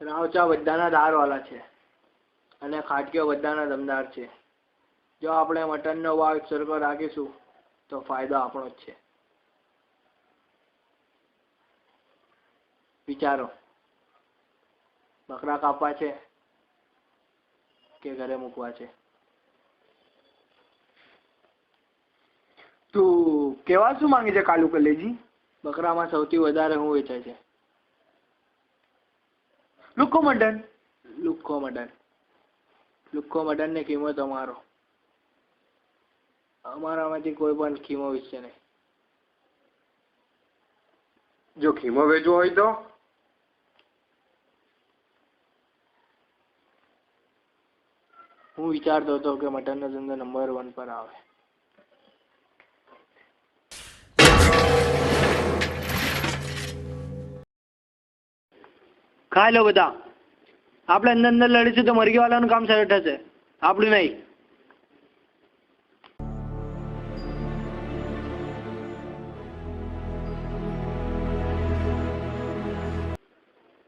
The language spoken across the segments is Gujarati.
રાવચા બધાના દારવાળા છે અને ખાટકીઓ બધાના દમદાર છે. જો આપણે મટનનો ભાવ સરખો રાખીશું તો ફાયદો આપણો જ છે. વિચારો, બકરા કાપવા છે કે ઘરે મૂકવા છે? તું કેવા શું માંગે છે કાલુ કલેજી? બકરામાં સૌથી વધારે શું વેચાય છે? લુખ્ખો મટન. લુખ્ખો મટન. લુખ્ખો મટનની કિંમત અમારો. અમારામાંથી કોઈ પણ ખીમો વિશે નહીં. જો ખીમો વેચવો હોય તો હું વિચારતો હતો કે મટનનો ધંધો નંબર 1 પર આવે. ખાઈ લો બધા. આપણે અંદર અંદર લડીશું તો મરઘી વાળાનું કામ સરળ થશે, આપણું નહીં.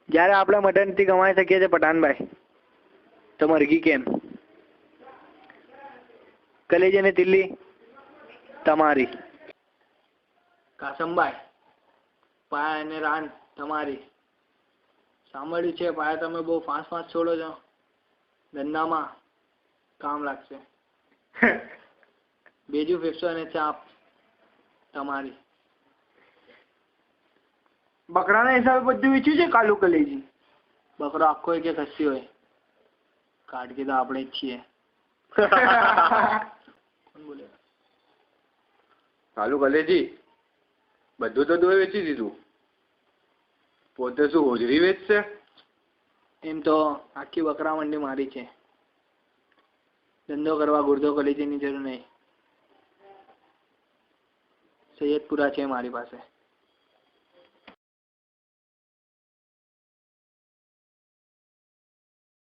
જ્યારે આપણે મટનથી કમાઈ શકીએ છીએ પઠાણભાઈ, તો મરઘી કેમ? કલેજી અને તિલ્લી તમારી. કાસમભાઈ, પાયા અને રાન તમારી. સાંભળ્યું છે પાયા તમે બહુ ફાસ્ટ છોડો છો, ધંધામાં કામ લાગશે. બેજુ ફેફસો અને ચાપ તમારી. બકરાના હિસાબે બધું વેચ્યું છે કાલુ કલેજી? બકરો આખો હોય કે ખસ્સી હોય, કાટકી તો આપણે જ છીએ. કોણ બોલે? કાલુ કલેજી બધું તો તું વેચી દીધું, પોતે શું હોજરી વેચશે? એમ તો આખી બકરા મંડી મારી છે. ધંધો કરવા ગુર્દો કલેજીની જરૂર નહીં. સૈયદપુરા છે મારી પાસે.